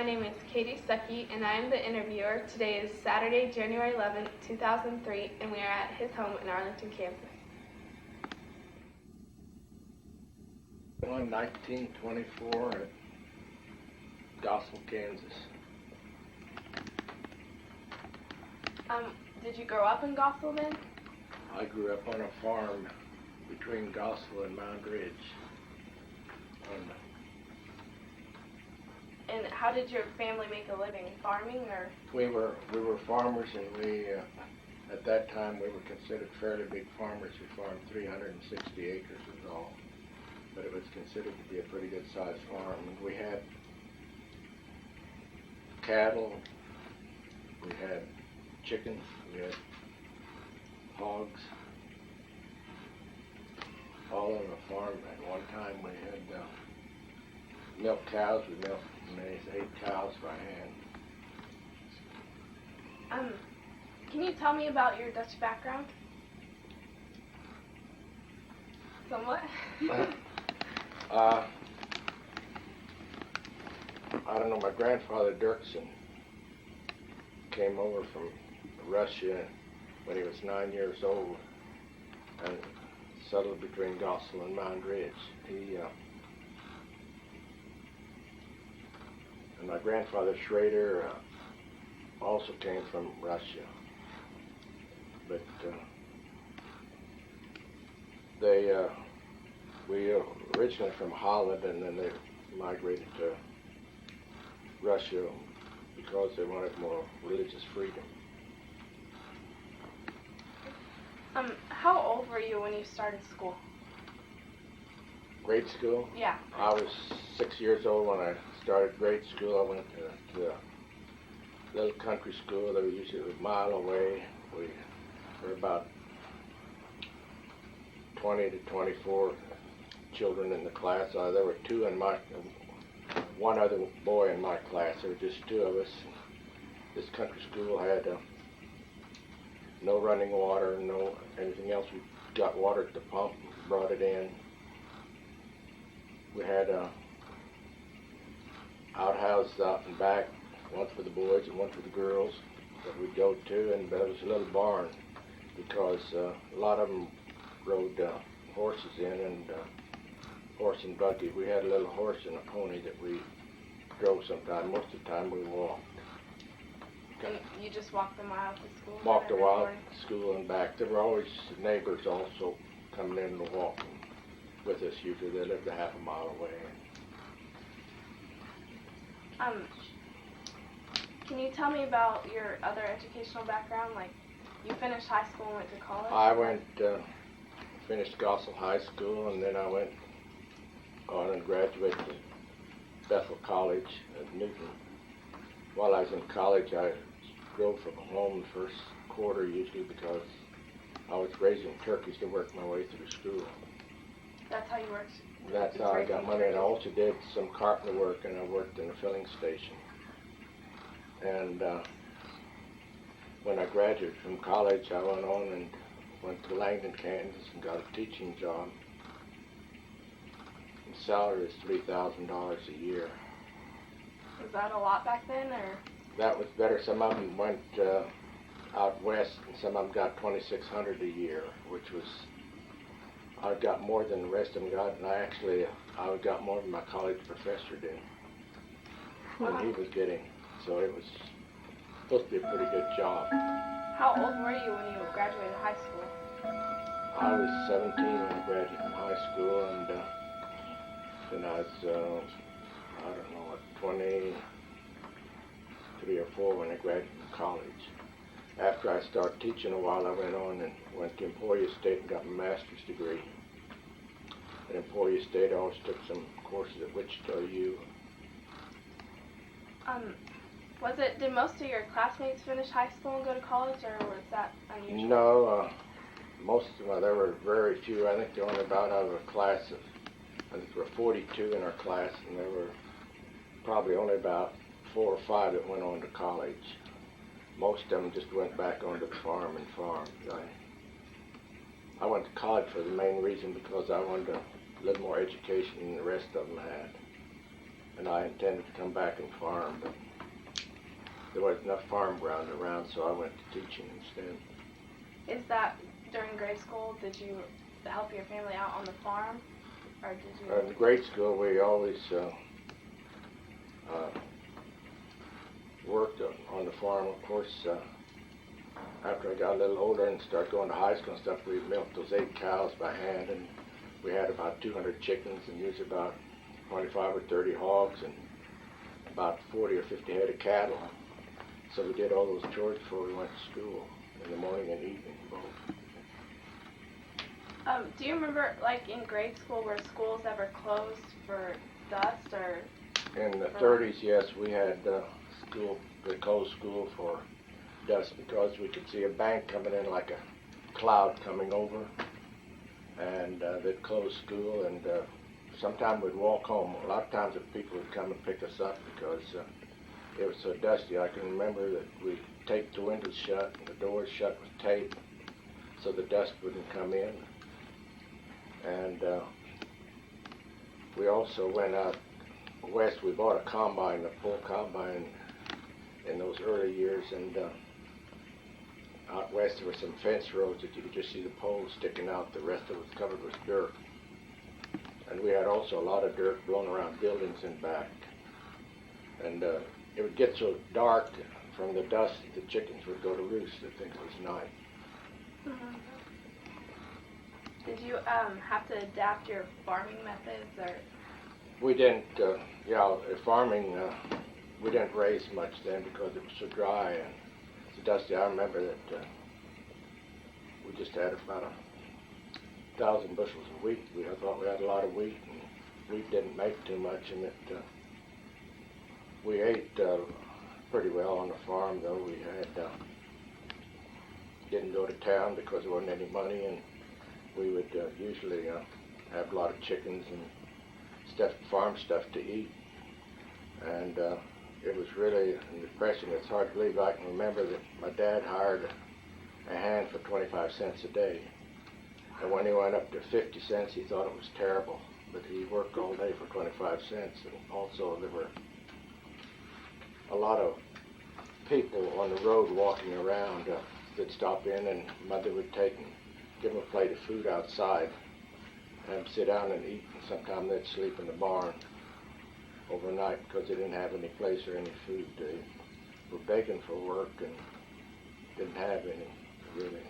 My name is Katie Stucky, and I am the interviewer. Today is Saturday, January 11th, 2003, and we are at his home in Arlington, Kansas. Born 1924 at Gospel, Kansas. Did you grow up in Gospel then? I grew up on a farm between Gospel and Mound Ridge. And how did your family make a living? Farming or? We were farmers, and we at that time we were considered fairly big farmers. We farmed 360 acres was all, but it was considered to be a pretty good sized farm. And we had cattle, we had chickens, we had hogs, all on the farm. At one time we had milk cows. We milked and raised 8 cows by hand. Can you tell me about your Dutch background? Somewhat. I don't know, my grandfather Dirksen came over from Russia when he was 9 years old and settled between Gospel and Mound Ridge. And my grandfather Schroeder also came from Russia, but we originally from Holland, and then they migrated to Russia because they wanted more religious freedom. How old were you when you started school? Grade school? Yeah. I was 6 years old when I started grade school. I went to a little country school that was usually a mile away. We were about 20 to 24 children in the class. There were one other boy in my class. There were just 2 of us. This country school had no running water, no anything else. We got water at the pump, brought it in. We had outhouses out and back, one for the boys and one for the girls that we'd go to, and there was a little barn because a lot of them rode horses in, and horse and buggy. We had a little horse and a pony that we drove sometime. Most of the time we walked. And you just walked a mile to school? Walked a while to school and back. There were always neighbors also coming in to walk with us. Usually they lived a half a mile away. Can you tell me about your other educational background? Like, you finished high school and went to college? I finished Gospel High School, and then I went on and graduated at Bethel College at Newton. While I was in college, I drove from home the first quarter usually because I was raising turkeys to work my way through school. That's how you worked? That's how I got money, and I also did some carpenter work, and I worked in a filling station. And when I graduated from college, I went on and went to Langdon, Kansas, and got a teaching job. The salary was $3,000 a year. Was that a lot back then, or? That was better. Some of them went out west, and some of them got $2,600 a year, which was, I got more than the rest of them got, and I got more than my college professor did. What he was getting. So it was supposed to be a pretty good job. How old were you when you graduated high school? I was 17 when I graduated from high school, and then I was, 23 or 4 when I graduated from college. After I started teaching a while, I went on and went to Emporia State and got my master's degree. At Emporia State, I always took some courses at Wichita U. Did most of your classmates finish high school and go to college, or was that unusual? No, most of them, there were very few. I think there were only about out of a class of, I think there were 42 in our class, and there were probably only about 4 or 5 that went on to college. Most of them just went back onto the farm and farmed. I went to college for the main reason because I wanted a little more education than the rest of them had. and I intended to come back and farm, but there wasn't enough farm ground around, so I went to teaching instead. Is that during grade school? Did you help your family out on the farm, or did you? In grade school, we always worked on the farm. Of course, after I got a little older and started going to high school and stuff, we milked those 8 cows by hand, and we had about 200 chickens and used about 25 or 30 hogs and about 40 or 50 head of cattle. So we did all those chores before we went to school, in the morning and evening both. Do you remember, like in grade school, were schools ever closed for dust or? In the 30s, yes, we had school. They closed school for dust because we could see a bank coming in like a cloud coming over, and they'd close school, and sometime we'd walk home. A lot of times the people would come and pick us up because it was so dusty. I can remember that we taped the windows shut and the doors shut with tape so the dust wouldn't come in. And we also went out west. We bought a combine, a full combine in those early years, and out west there were some fence roads that you could just see the poles sticking out. The rest of it was covered with dirt. And we had also a lot of dirt blown around buildings in back. And it would get so dark from the dust that the chickens would go to roost. They think it was night. Mm-hmm. Did you have to adapt your farming methods, or? We didn't, farming, we didn't raise much then because it was so dry and so dusty. I remember that we just had about 1,000 bushels of wheat. I thought we had a lot of wheat, and wheat didn't make too much, and we ate pretty well on the farm, though. We had didn't go to town because there wasn't any money, and we would usually have a lot of chickens and stuff, farm stuff to eat. And it was really an impression. It's hard to believe. I can remember that my dad hired a hand for 25 cents a day. And when he went up to 50 cents, he thought it was terrible. But he worked all day for 25 cents. And also there were a lot of people on the road walking around that stop in, and Mother would take and give them a plate of food outside and sit down and eat. And sometimes they'd sleep in the barn overnight because they didn't have any place or any food. They were begging for work and didn't have any, really.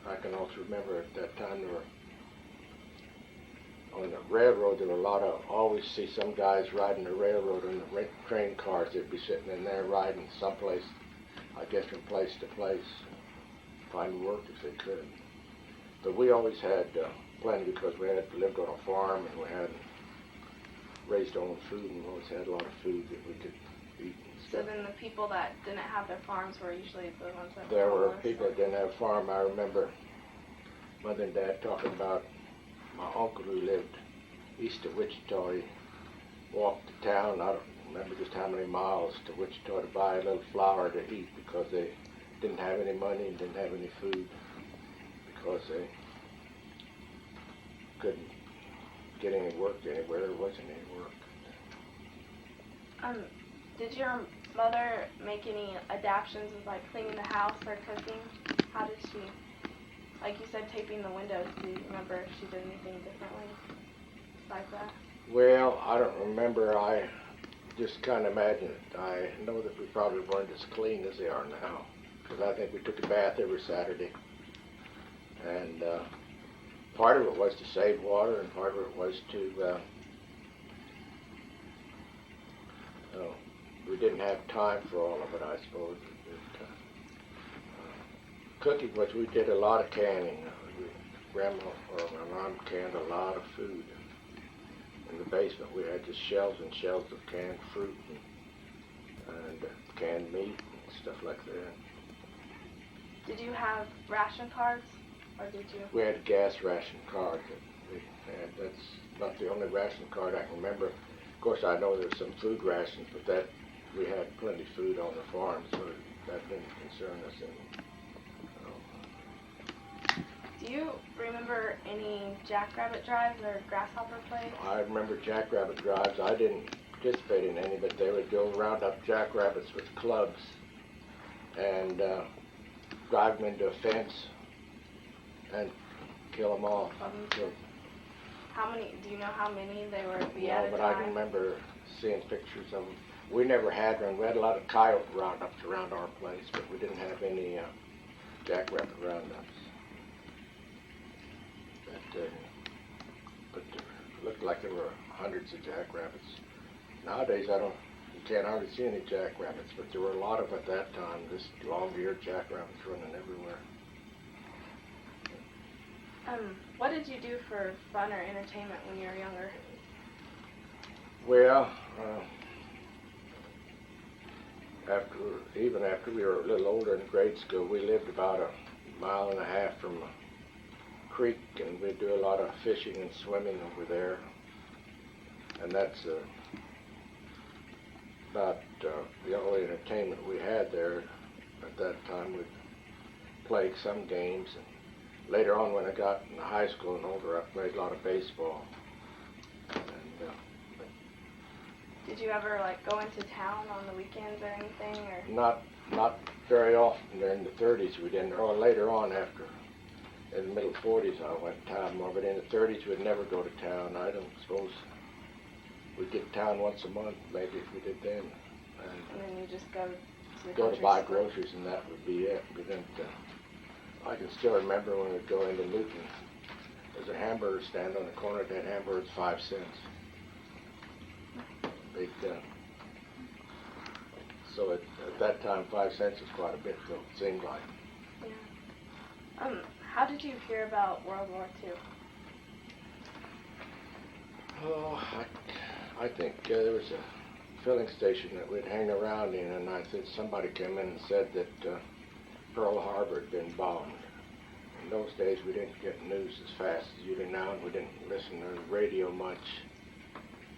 I can also remember at that time there were, on the railroad, there were always see some guys riding the railroad in the train cars. They'd be sitting in there riding someplace, I guess from place to place, find work if they could. But we always had plenty because we had lived on a farm and we had raised our own food, and we always had a lot of food that we could eat. So then the people that didn't have their farms were usually the ones that There were people that didn't have a farm. I remember Mother and Dad talking about my uncle who lived east of Wichita. He walked to town, I don't remember just how many miles, to Wichita to buy a little flour to eat because they didn't have any money and didn't have any food because they couldn't get any work anywhere. There wasn't any work. Did your mother make any adaptations of like cleaning the house or cooking? How did she, like you said, taping the windows? Do you remember if she did anything differently like that? Well, I don't remember. I just kind of imagine it. I know that we probably weren't as clean as they are now because I think we took a bath every Saturday. And part of it was to save water, and part of it was to, we didn't have time for all of it, I suppose. Cooking was, we did a lot of canning. Grandma or my mom canned a lot of food. In the basement we had just shelves and shelves of canned fruit and canned meat and stuff like that. Did you have ration cards, or did you? We had a gas ration card that we had. That's not the only ration card I can remember. Of course, I know there's some food rations, but that we had plenty of food on the farm, so that didn't concern us any. Do you remember any jackrabbit drives or grasshopper plays? I remember jackrabbit drives. I didn't participate in any, but they would go round up jackrabbits with clubs and drive them into a fence and kill them all. So, How many? Do you know how many they were be no, at a but time? I remember seeing pictures of them. We never had one. We had a lot of coyote roundups around our place, but we didn't have any jackrabbit roundups. But it looked like there were hundreds of jackrabbits. Nowadays, you can't hardly see any jackrabbits, but there were a lot of at that time. Just long-eared jackrabbits running everywhere. What did you do for fun or entertainment when you were younger? Well, even after we were a little older in grade school, we lived about a mile and a half from a creek, and we'd do a lot of fishing and swimming over there. And that's about the only entertainment we had there at that time. We'd play some games. And later on, when I got in high school and older, I played a lot of baseball. And, did you ever go into town on the weekends or anything, or? Not very often. During the 30s we didn't, or later on after, in the middle 40s I went to town more, but in the 30s we'd never go to town. I don't suppose we'd get to town once a month, maybe, if we did then. And then you just go to the Go to country buy store? groceries, and that would be it. We didn't, I can still remember when we'd go into Newton. There's a hamburger stand on the corner. That hamburger's 5 cents. So at that time, 5 cents was quite a bit, though, it seemed like. Yeah. How did you hear about World War II? Oh, I think there was a filling station that we'd hang around in, and I think somebody came in and said that Pearl Harbor had been bombed. In those days, we didn't get news as fast as you do now, and we didn't listen to the radio much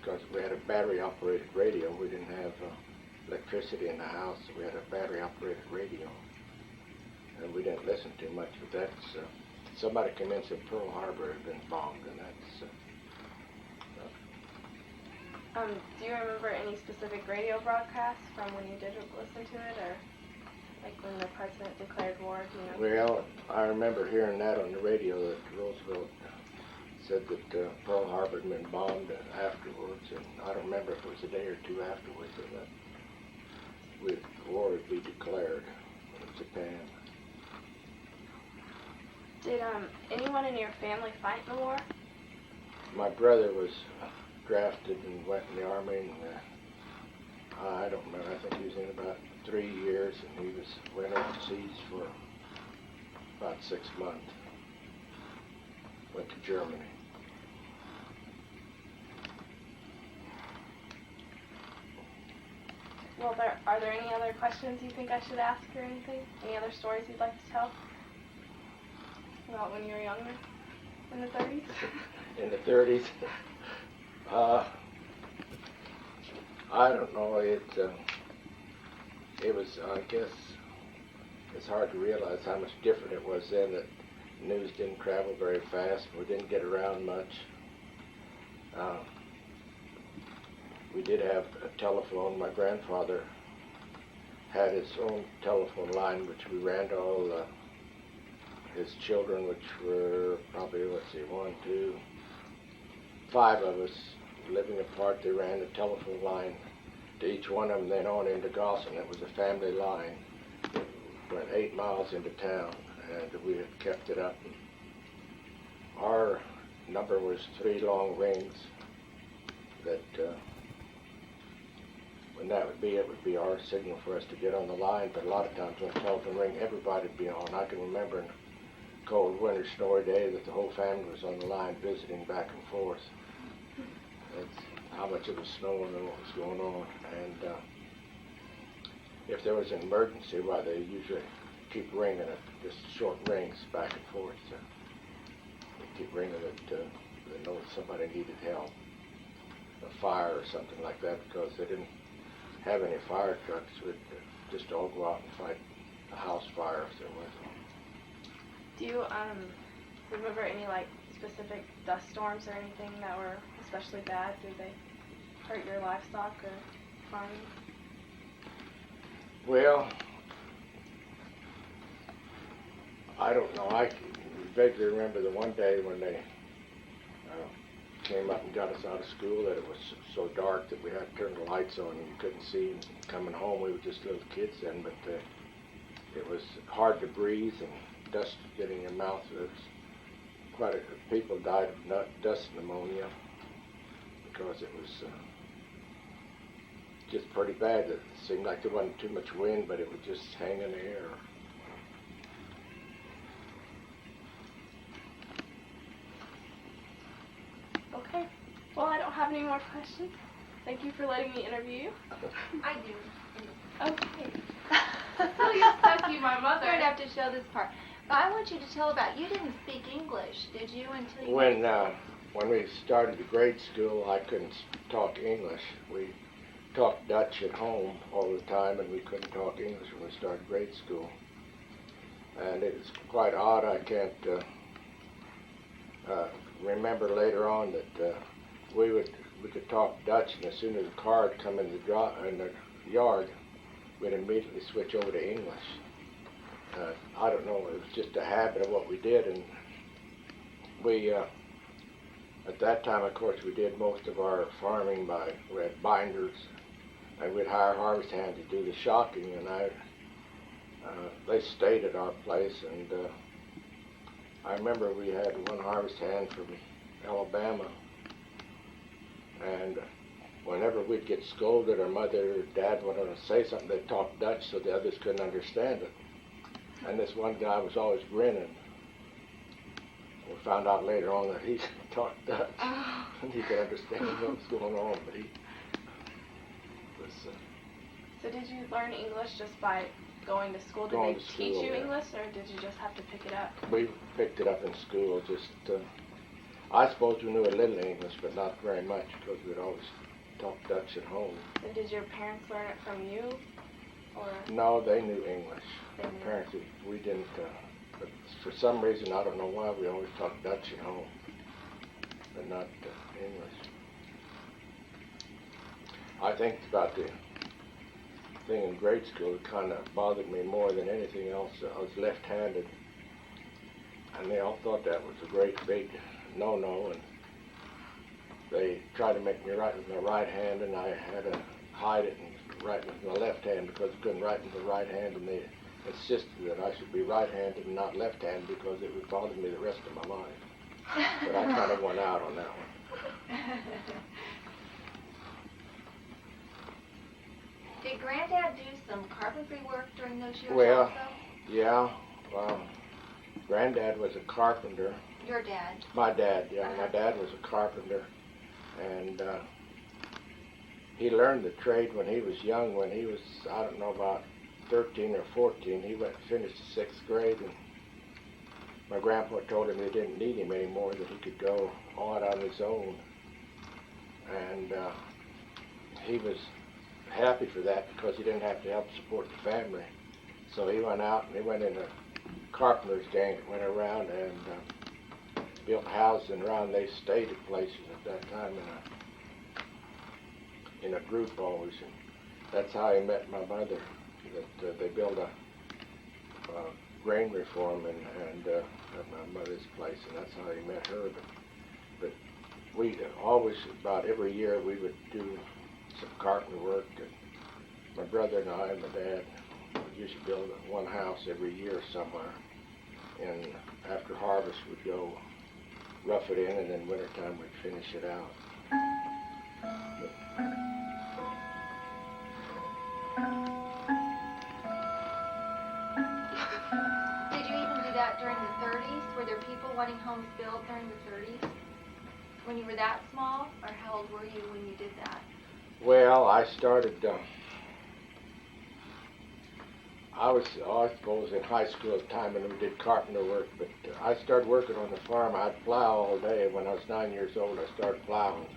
because we had a battery-operated radio. We didn't have electricity in the house, so we had a battery-operated radio, and we didn't listen too much. But that's somebody came in and said Pearl Harbor had been bombed, and that's. Do you remember any specific radio broadcasts from when you did listen to it, or like when the president declared war? Do you know? Well, I remember hearing that on the radio that Roosevelt said that Pearl Harbor had been bombed afterwards, and I don't remember if it was a day or two afterwards that the war would be declared in Japan. Did anyone in your family fight in the war? My brother was drafted and went in the army, and I don't remember. I think he was in about 3 years, and he went overseas for about 6 months. Went to Germany. Well, are there any other questions you think I should ask or anything? Any other stories you'd like to tell about when you were younger, in the 30s? In the 30s? I don't know. It was, I guess, it's hard to realize how much different it was then, that news didn't travel very fast. We didn't get around much. We did have a telephone. My grandfather had his own telephone line, which we ran to all his children, which were probably, 5 of us living apart. They ran the telephone line to each one of them, then on into Goshen. It was a family line. It went 8 miles into town, and we had kept it up. Our number was 3 long rings that when that would be, it would be our signal for us to get on the line. But a lot of times when the telephone rang, everybody would be on. I can remember in a cold winter snowy day that the whole family was on the line visiting back and forth. That's how much it was snowing and what was going on. And if there was an emergency, why, they usually keep ringing it, just short rings back and forth. They keep ringing it to know somebody needed help, a fire or something like that, because they didn't have any fire trucks. We'd just all go out and fight a house fire if there was one. Do you remember any specific dust storms or anything that were especially bad? Did they hurt your livestock or farming? Well, I don't know. I vaguely remember the one day when they came up and got us out of school that it was so dark that we had to turn the lights on and you couldn't see. And coming home, we were just little kids then, but it was hard to breathe and dust getting in your mouth. There was quite a people died of dust pneumonia because it was just pretty bad. It seemed like there wasn't too much wind, but it would just hang in the air. Okay. Well, I don't have any more questions. Thank you for letting me interview you. I do. Okay. Celia Stucky, my mother. You're going to have to show this part. But I want you to tell about, you didn't speak English, did you, until you... When we started grade school, I couldn't talk English. We talked Dutch at home all the time, and we couldn't talk English when we started grade school. And it was quite odd. I can't remember later on that we could talk Dutch, and as soon as a car would come in the yard, we'd immediately switch over to English. I don't know, it was just a habit of what we did, and we, at that time, of course, we did most of our farming we had binders, and we'd hire a harvest hand to do the shocking, and they stayed at our place, and I remember we had one harvest hand from Alabama, and whenever we'd get scolded, or mother or dad wanted to say something, they'd talk Dutch so the others couldn't understand it. And this one guy was always grinning. We found out later on that he talked Dutch, and he could understand what was going on, but he was... So did you learn English just by going to school? Did they teach you English, or did you just have to pick it up? We picked it up in school. I suppose we knew a little English, but not very much, because we'd always talk Dutch at home. And did your parents learn it from you, or? No, they knew English. They knew. Apparently, we didn't. But for some reason, I don't know why, we always talked Dutch at home, but not English. I think about the thing in grade school, it kind of bothered me more than anything else. I was left-handed, and they all thought that was a great big no-no, and they tried to make me write with my right hand, and I had to hide it and write with my left hand because I couldn't write with the right hand, and they insisted that I should be right-handed and not left-handed because it would bother me the rest of my life. But I kind of went out on that one. Did Granddad do some carpentry work during those years Well, also? yeah. Granddad was a carpenter. Your dad? My dad, yeah. My dad was a carpenter, and he learned the trade when he was young. When he was, I don't know, about 13 or 14, he went and finished the 6th grade, and my grandpa told him they didn't need him anymore, that he could go on his own. And he was happy for that because he didn't have to help support the family. So he went out and he went in a carpenter's gang that went around and built houses and around. They stayed at places at that time in a group always. And that's how he met my mother. That they built a granary for him and at my mother's place, and that's how he met her. But we always, about every year, we would do some carpenter work. And my brother and I and my dad would usually build one house every year somewhere. And after harvest, we'd go rough it in, and then wintertime we'd finish it out. Did you even do that during the 30s? Were there people wanting homes built during the 30s? When you were that small? Or how old were you when you did that? Well, I started, I suppose in high school at the time when we did carpenter work, but I started working on the farm. I'd plow all day. When I was 9 years old, I started plowing.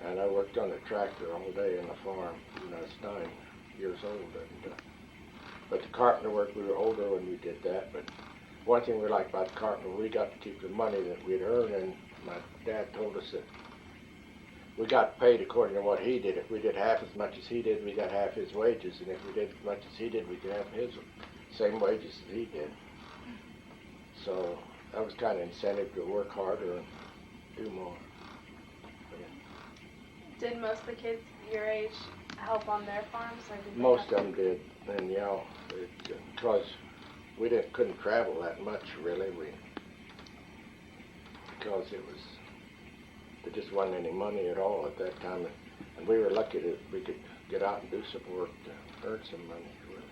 And I worked on the tractor all day on the farm when I was 9 years old. And, but the carpenter work, we were older when we did that. But one thing we liked about the carpenter, we got to keep the money that we'd earned, and my dad told us that we got paid according to what he did. If we did half as much as he did, we got half his wages, and if we did as much as he did, we could have his same wages as he did. So that was kind of incentive to work harder and do more. Did most of the kids your age help on their farms, or did they Most have of them did, and because we couldn't travel that much really. Because there just wasn't any money at all at that time, and we were lucky that we could get out and do some work to earn some money. Really.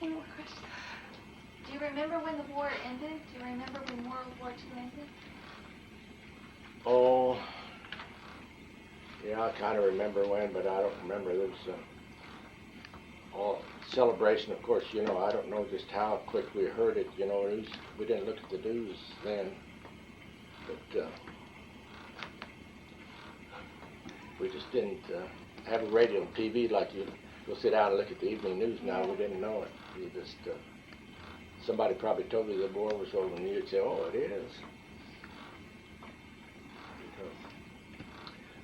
Any more questions? Do you remember when the war ended? Do you remember when World War II ended? Oh, yeah, I kind of remember when, but I don't remember. There was all celebration, of course. I don't know just how quick we heard it. News, we didn't look at the news then, but we just didn't have a radio and TV like you go sit down and look at the evening news now. We didn't know it. You just somebody probably told you the war was over, and you'd say, "Oh, it is."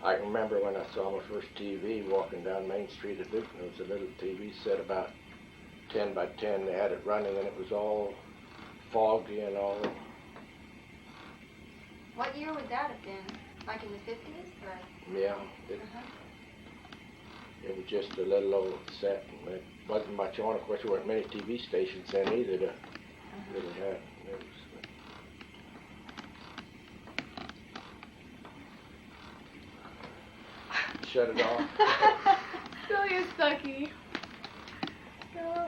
I can remember when I saw my first TV walking down Main Street at Duke. There was a little TV set about 10 by 10. They had it running, and it was all foggy and all. What year would that have been? Like in the 50s? Or? Yeah, it was just a little old set, and it wasn't much on. Of course, there weren't many TV stations then either to really have news. Shut it off. Celia Stucky.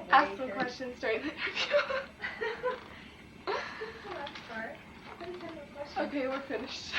Ask some questions during the interview. Okay, we're finished.